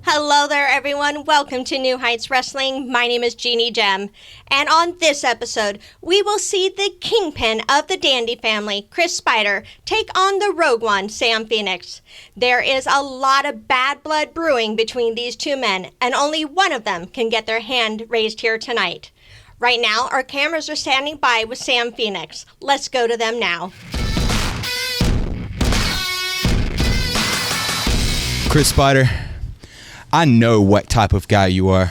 Hello there, everyone. Welcome to New Heights Wrestling. My name is Jeannie Gem. And on this episode, we will see the Kingpin of the Dandy family, Chris Spyder, take on the Rogue One, Sam Phoenix. There is a lot of bad blood brewing between these two men, and only one of them can get their hand raised here tonight. Right now, our cameras are standing by with Sam Phoenix. Let's go to them now. Chris Spyder, I know what type of guy you are.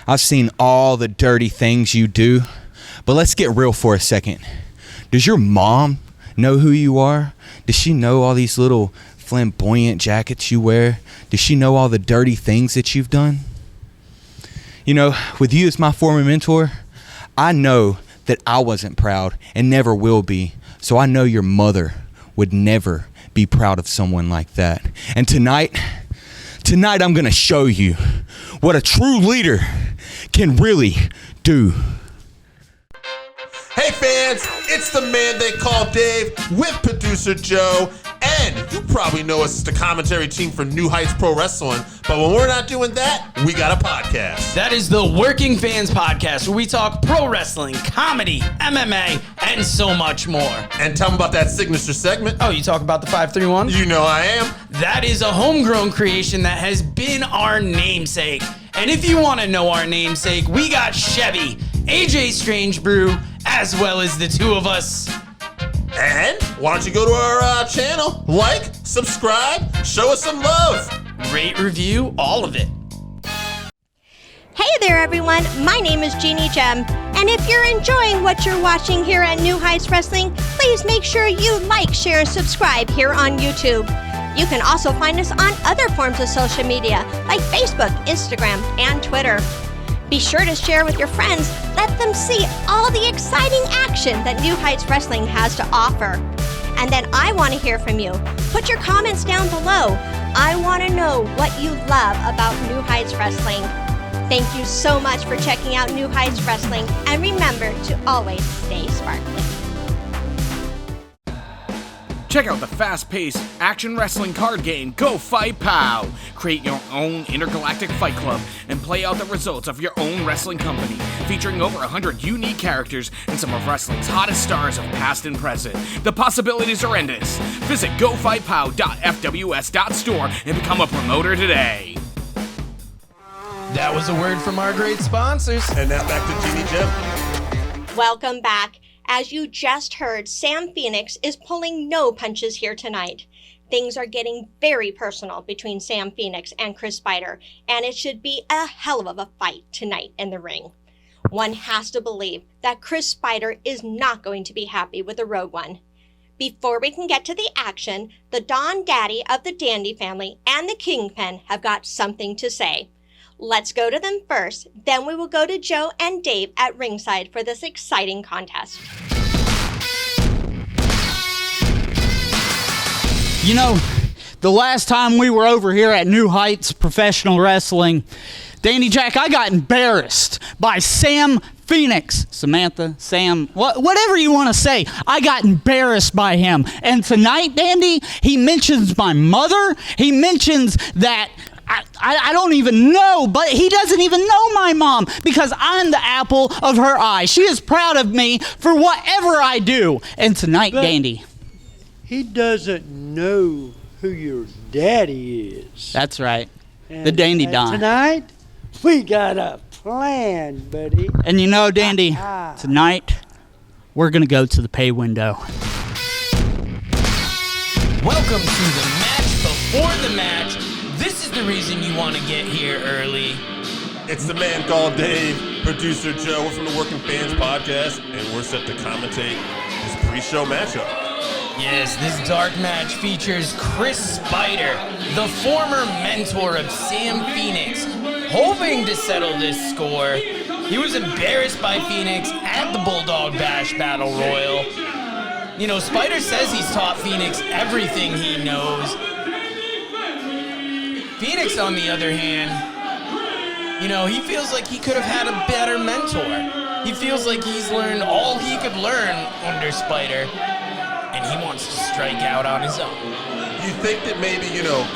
I've seen all the dirty things you do. But let's get real for a second. Does your mom know who you are? Does she know all these little flamboyant jackets you wear? Does she know all the dirty things that you've done? You know, with you as my former mentor, I know that I wasn't proud and never will be. So I know your mother would never be proud of someone like that. And tonight I'm going to show you what a true leader can really do. Hey fans, it's the man they call Dave with producer Joe, and you probably know us as the commentary team for New Heights Pro Wrestling, but when we're not doing that, we got a podcast. That is the Working Fans Podcast, where we talk pro wrestling, comedy, MMA, and so much more. And tell them about that signature segment. Oh, you talk about the 531? You know I am. That is a homegrown creation that has been our namesake. And if you want to know our namesake, we got Chevy, AJ Strange Brew, as well as the two of us. And why don't you go to our channel, like, subscribe, show us some love. Rate, review, all of it. Hey there, everyone. My name is Jeannie Gem. And if you're enjoying what you're watching here at New Heights Wrestling, please make sure you like, share, and subscribe here on YouTube. You can also find us on other forms of social media like Facebook, Instagram, and Twitter. Be sure to share with your friends. Let them see all the exciting action that New Heights Wrestling has to offer. And then I want to hear from you. Put your comments down below. I want to know what you love about New Heights Wrestling. Thank you so much for checking out New Heights Wrestling, and remember to always stay sparkly. Check out the fast-paced action wrestling card game, Go Fight Pow! Create your own intergalactic fight club and play out the results of your own wrestling company, featuring over 100 unique characters and some of wrestling's hottest stars of past and present. The possibilities are endless. Visit gofightpow.fws.store and become a promoter today. That was a word from our great sponsors. And now back to Jeannie Gem. Welcome back. As you just heard, Sam Phoenix is pulling no punches here tonight. Things are getting very personal between Sam Phoenix and Chris Spyder, and it should be a hell of a fight tonight in the ring. One has to believe that Chris Spyder is not going to be happy with the Rogue One. Before we can get to the action, the Don Daddy of the Dandy family and the Kingpin have got something to say. Let's go to them first, then we will go to Joe and Dave at ringside for this exciting contest. You know, the last time we were over here at New Heights Professional Wrestling, Danny Jack, I got embarrassed by Sam Phoenix. Samantha, Sam, whatever you want to say. I got embarrassed by him. And tonight, Dandy, he mentions my mother. He mentions that I don't even know, but he doesn't even know my mom because I'm the apple of her eye. She is proud of me for whatever I do. And tonight, but Dandy, he doesn't know who your daddy is. That's right. And the Dandy Don. Tonight, we got a plan, buddy. And you know, Dandy, tonight, we're going to go to the pay window. Welcome to the match before the match. This is the reason you want to get here early. It's the man called Dave, producer Joe. We're from the Working Fans Podcast, and we're set to commentate this pre-show matchup. Yes, this dark match features Chris Spyder, the former mentor of Sam Phoenix, hoping to settle this score. He was embarrassed by Phoenix at the Bulldog Bash Battle Royal. You know, Spyder says he's taught Phoenix everything he knows. Phoenix, on the other hand, you know, he feels like he could have had a better mentor. He feels like he's learned all he could learn under Spyder, and he wants to strike out on his own. You think that maybe, you know,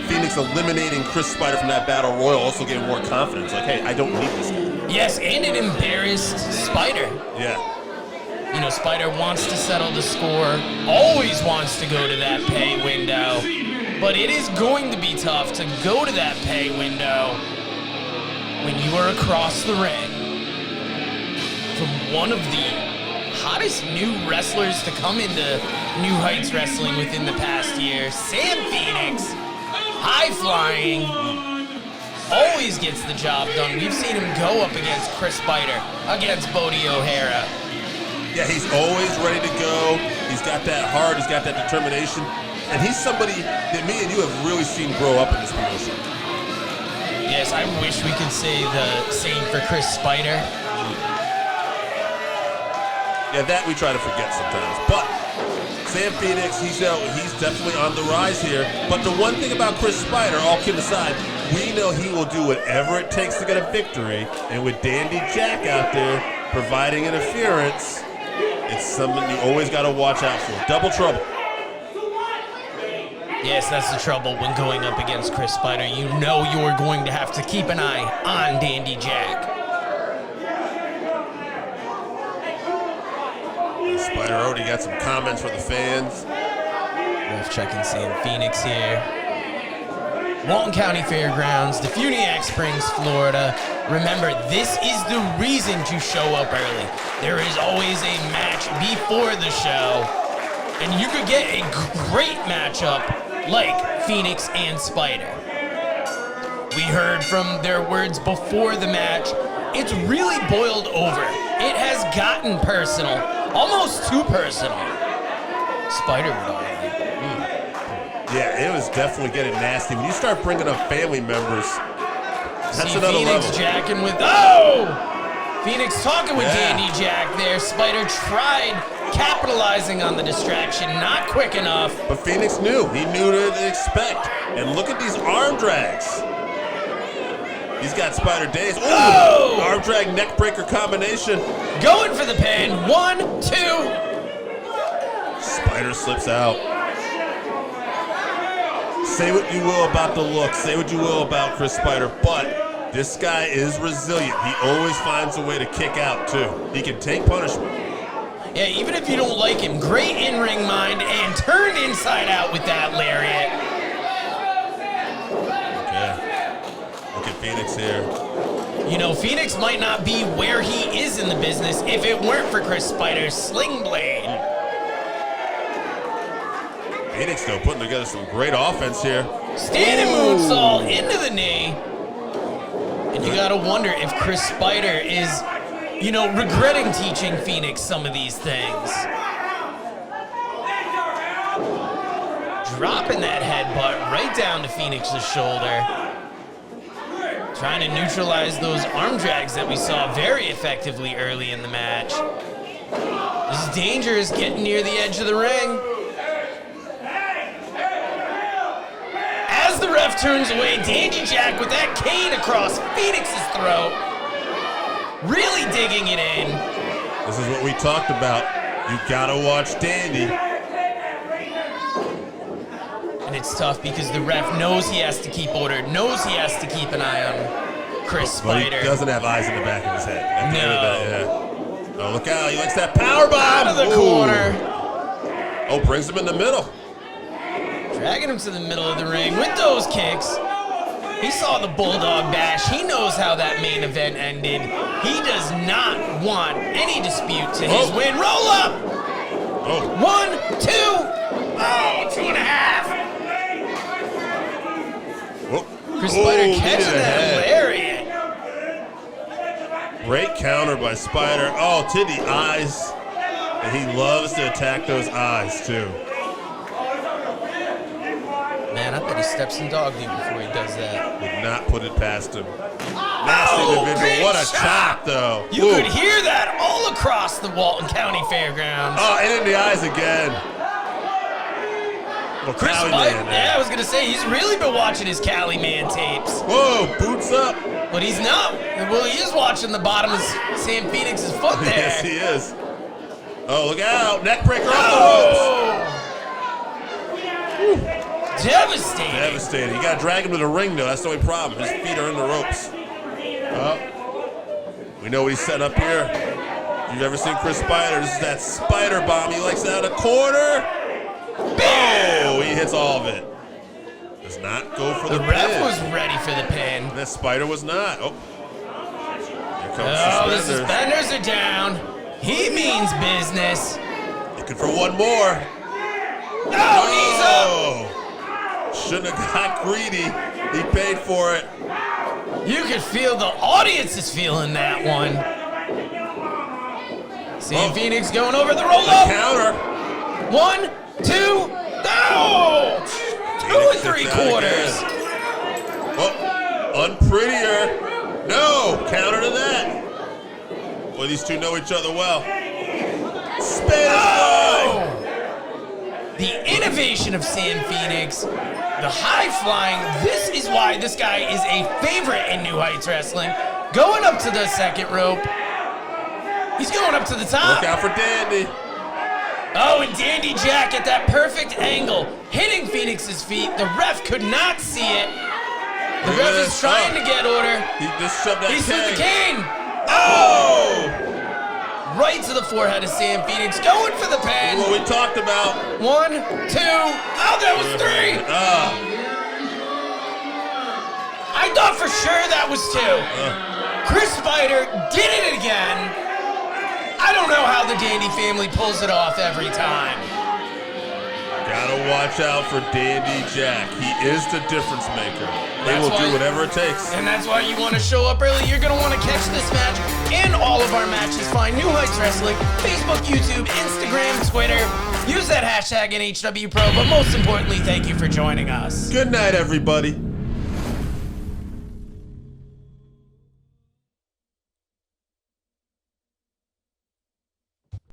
Phoenix eliminating Chris Spyder from that battle royal also gave him more confidence. Like, hey, I don't need this guy. Yes, and it embarrassed Spyder. Yeah. You know, Spyder wants to settle the score, always wants to go to that pay window, but it is going to be tough to go to that pay window when you are across the ring from one of the hottest new wrestlers to come into New Heights Wrestling within the past year, Sam Phoenix, high flying, always gets the job done. We've seen him go up against Chris Spyder, against Bodie O'Hara. Yeah, he's always ready to go. He's got that heart. He's got that determination. And he's somebody that me and you have really seen grow up in this promotion. Yes, I wish we could say the same for Chris Spyder. Yeah, that we try to forget sometimes. But Sam Phoenix, he's definitely on the rise here. But the one thing about Chris Spyder, all kidding aside, we know he will do whatever it takes to get a victory. And with Dandy Jack out there providing interference, it's something you always got to watch out for. Double trouble. Yes, that's the trouble when going up against Chris Spyder. You know you're going to have to keep an eye on Dandy Jack. Spyder already got some comments for the fans. Ref checking Sam Phoenix here. Walton County Fairgrounds, DeFuniak Springs, Florida. Remember, this is the reason to show up early. There is always a match before the show, and you could get a great matchup like Phoenix and Spyder. We heard from their words before the match. It's really boiled over. It has gotten personal, almost too personal. Spyder would argue. Yeah, it was definitely getting nasty. When you start bringing up family members, that's another Phoenix level. jacking with, Phoenix talking with Dandy Jack there. Spyder tried capitalizing on the distraction, not quick enough. But Phoenix knew. He knew what to expect. And look at these arm drags. He's got Spyder dazed. Ooh! Arm drag neck breaker combination. Going for the pin. 1, 2. Spyder slips out. Say what you will about the look. Say what you will about Chris Spyder, but this guy is resilient. He always finds a way to kick out, too. He can take punishment. Yeah, even if you don't like him, great in-ring mind and turned inside out with that lariat. Okay. Look at Phoenix here. You know, Phoenix might not be where he is in the business if it weren't for Chris Spyder's sling blade. Phoenix, though, putting together some great offense here. Standing moonsault into the knee. And you gotta wonder if Chris Spyder is, you know, regretting teaching Phoenix some of these things. Dropping that headbutt right down to Phoenix's shoulder. Trying to neutralize those arm drags that we saw very effectively early in the match. This is dangerous, getting near the edge of the ring. As the ref turns away, Dandy Jack with that cane across Phoenix's throat. Really digging it in. This is what we talked about. You gotta watch Dandy. And it's tough because the ref knows he has to keep order, knows he has to keep an eye on Chris But he Spyder. doesn't have eyes in the back of his head. At the end of the day, No. yeah. Oh, look out. He likes that power bomb. Out of the Ooh. corner. Oh, brings him in the middle. Dragging him to the middle of the ring with those kicks. He saw the Bulldog Bash. He knows how that main event ended. He does not want any dispute to his win. Roll up. Oh. 1, 2. Oh, 2.5. Oh. Chris Oh, Spyder he catching did a that head. lariat. Great counter by Spyder. Oh, to the eyes. And he loves to attack those eyes, too. Man, I bet he steps in dog lead before he does that. Would not put it past him. Nasty individual. big What a shot. chop, though. You Ooh. could hear that all across the Walton County Fairgrounds. Oh, and in the eyes again. Well, Chris Cali Spyder, man there. yeah, I was gonna say, he's really been watching his Cali Man tapes. Whoa, boots up. But he's not. Well, he is watching the bottom of Sam Phoenix's foot there. Yes, he is. Oh, look out. Neck breaker off the ropes. Oh! Devastating. Devastating. You gotta drag him to the ring, though. That's the only problem. His feet are in the ropes. We know what he's setting up here. If you've ever seen Chris Spyder, this is that spider bomb. He likes that out of the corner. Oh, he hits all of it. Does not go for the ref pin. was ready for the pin. That Spyder was not. Oh. Here comes The suspenders are down. He means business. Looking for one more. Oh, knees up. Shouldn't have got greedy. He paid for it. You could feel the audience is feeling that one. Sam Phoenix going over the roll-up. Counter. 1, 2, no! 2 3/4. Oh, unprettier. No, counter to that. Well, these two know each other well. Oh! The innovation of Sam Phoenix, the high flying, this is why this guy is a favorite in New Heights Wrestling. Going up to the second rope. He's going up to the top. Look out for Dandy. Oh, and Dandy Jack at that perfect angle, hitting Phoenix's feet. The ref could not see it. The ref is trying to get order. He just shoved that cane. He slid the cane. Oh! Right to the forehead of Sam Phoenix, going for the pin. What we talked about. 1, 2, oh, that was 3. I thought for sure that was 2. Chris Spyder did it again. I don't know how the Dandy family pulls it off every time. Gotta watch out for Dandy Jack. He is the difference maker. They will do whatever it takes. And that's why you want to show up early. You're going to want to catch this match and all of our matches. Find New Heights Wrestling, Facebook, YouTube, Instagram, Twitter. Use that hashtag NHWPro, but most importantly, thank you for joining us. Good night, everybody.